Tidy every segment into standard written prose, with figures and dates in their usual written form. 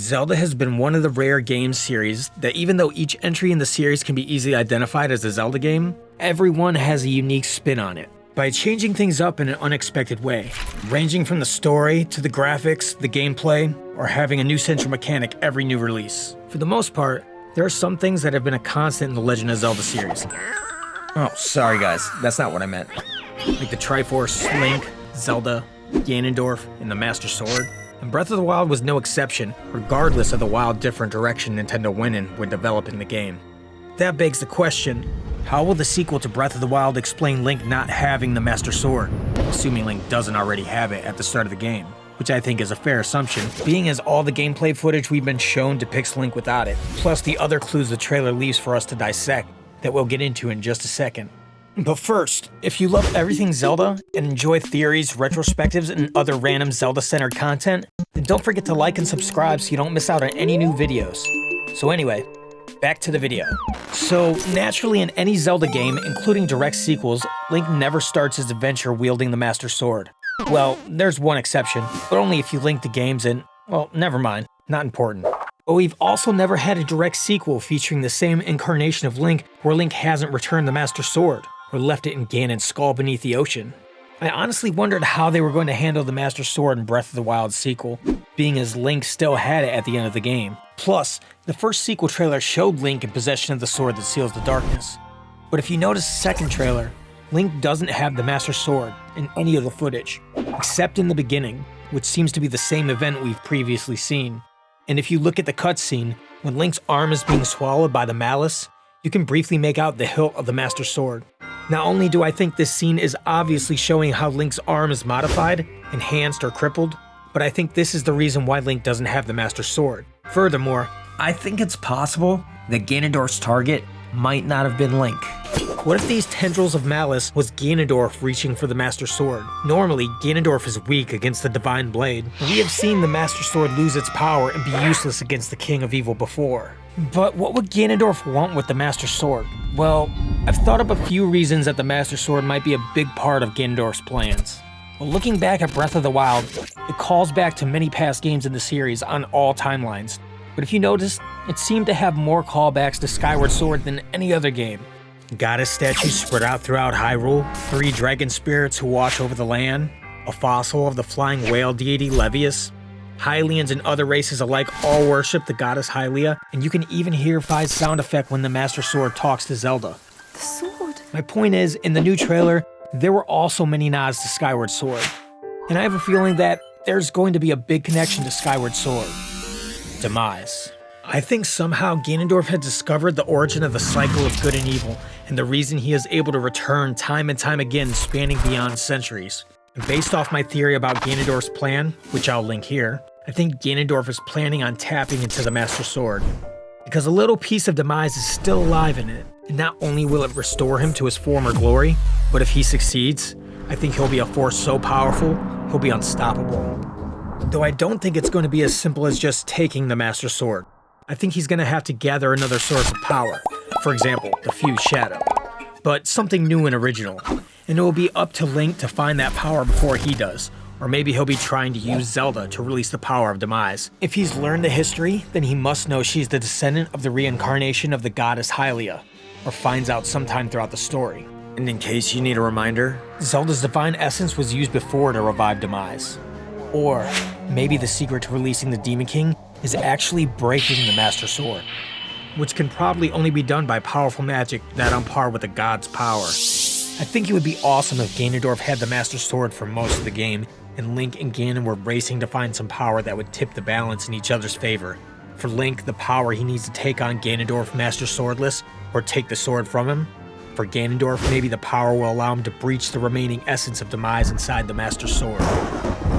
Zelda has been one of the rare game series that even though each entry in the series can be easily identified as a Zelda game, everyone has a unique spin on it, by changing things up in an unexpected way, ranging from the story to the graphics, the gameplay, or having a new central mechanic every new release. For the most part, there are some things that have been a constant in the Legend of Zelda series. Oh, sorry guys, that's not what I meant. Like the Triforce, Link, Zelda, Ganondorf, and the Master Sword. And Breath of the Wild was no exception, regardless of the wild different direction Nintendo went in when developing the game. That begs the question, how will the sequel to Breath of the Wild explain Link not having the Master Sword, assuming Link doesn't already have it at the start of the game? Which I think is a fair assumption, being as all the gameplay footage we've been shown depicts Link without it, plus the other clues the trailer leaves for us to dissect, that we'll get into in just a second. But first, if you love everything Zelda and enjoy theories, retrospectives, and other random Zelda-centered content, then don't forget to like and subscribe so you don't miss out on any new videos. So anyway, back to the video. So naturally in any Zelda game, including direct sequels, Link never starts his adventure wielding the Master Sword. Well, there's one exception, but only if you link the games and, well, never mind, not important. But we've also never had a direct sequel featuring the same incarnation of Link where Link hasn't returned the Master Sword, or left it in Ganon's skull beneath the ocean. I honestly wondered how they were going to handle the Master Sword in Breath of the Wild sequel, being as Link still had it at the end of the game. Plus, the first sequel trailer showed Link in possession of the sword that seals the darkness. But if you notice the second trailer, Link doesn't have the Master Sword in any of the footage, except in the beginning, which seems to be the same event we've previously seen. And if you look at the cutscene, when Link's arm is being swallowed by the malice, you can briefly make out the hilt of the Master Sword. Not only do I think this scene is obviously showing how Link's arm is modified, enhanced, or crippled, but I think this is the reason why Link doesn't have the Master Sword. Furthermore, I think it's possible that Ganondorf's target might not have been Link. What if these tendrils of malice was Ganondorf reaching for the Master Sword? Normally, Ganondorf is weak against the Divine Blade. We have seen the Master Sword lose its power and be useless against the King of Evil before. But what would Ganondorf want with the Master Sword? Well, I've thought up a few reasons that the Master Sword might be a big part of Ganondorf's plans. Well, looking back at Breath of the Wild, it calls back to many past games in the series on all timelines. But if you notice, it seemed to have more callbacks to Skyward Sword than any other game. Goddess statues spread out throughout Hyrule, 3 dragon spirits who watch over the land, a fossil of the flying whale deity Levius. Hylians and other races alike all worship the goddess Hylia, and you can even hear Fi's sound effect when the Master Sword talks to Zelda. The sword. My point is, in the new trailer, there were also many nods to Skyward Sword. And I have a feeling that there's going to be a big connection to Skyward Sword. Demise. I think somehow Ganondorf had discovered the origin of the cycle of good and evil, and the reason he is able to return time and time again spanning beyond centuries. And based off my theory about Ganondorf's plan, which I'll link here, I think Ganondorf is planning on tapping into the Master Sword. Because a little piece of Demise is still alive in it, and not only will it restore him to his former glory, but if he succeeds, I think he'll be a force so powerful, he'll be unstoppable. Though I don't think it's going to be as simple as just taking the Master Sword. I think he's going to have to gather another source of power, for example, the Fused Shadow. But something new and original, and it will be up to Link to find that power before he does, or maybe he'll be trying to use Zelda to release the power of Demise. If he's learned the history, then he must know she's the descendant of the reincarnation of the goddess Hylia, or finds out sometime throughout the story. And in case you need a reminder, Zelda's divine essence was used before to revive Demise. Or maybe the secret to releasing the Demon King is actually breaking the Master Sword, which can probably only be done by powerful magic that on par with the god's power. I think it would be awesome if Ganondorf had the Master Sword for most of the game, and Link and Ganon were racing to find some power that would tip the balance in each other's favor. For Link, the power he needs to take on Ganondorf Master Swordless, or take the sword from him. For Ganondorf, maybe the power will allow him to breach the remaining essence of Demise inside the Master Sword.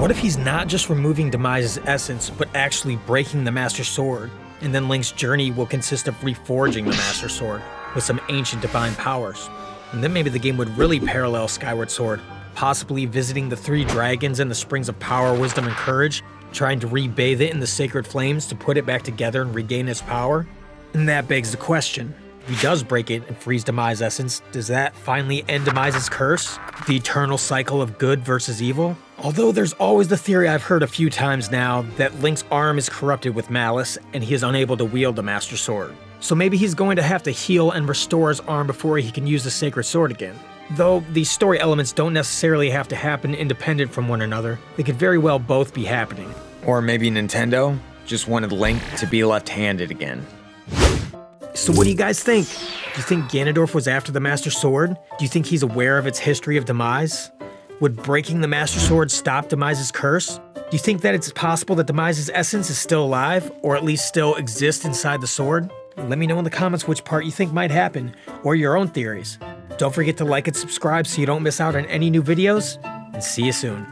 What if he's not just removing Demise's essence, but actually breaking the Master Sword, and then Link's journey will consist of reforging the Master Sword with some ancient divine powers? And then maybe the game would really parallel Skyward Sword, possibly visiting the 3 dragons and the springs of power, wisdom, and courage, trying to rebathe it in the sacred flames to put it back together and regain its power? And that begs the question, If he does break it and freeze Demise essence, does that finally end Demise's curse? The eternal cycle of good versus evil? Although there's always the theory I've heard a few times now that Link's arm is corrupted with malice and he is unable to wield the Master Sword. So maybe he's going to have to heal and restore his arm before he can use the Sacred Sword again. Though these story elements don't necessarily have to happen independent from one another, they could very well both be happening. Or maybe Nintendo just wanted Link to be left-handed again. So what do you guys think? Do you think Ganondorf was after the Master Sword? Do you think he's aware of its history of Demise? Would breaking the Master Sword stop Demise's curse? Do you think that it's possible that Demise's essence is still alive, or at least still exists inside the sword? Let me know in the comments which part you think might happen, or your own theories. Don't forget to like and subscribe so you don't miss out on any new videos, and see you soon.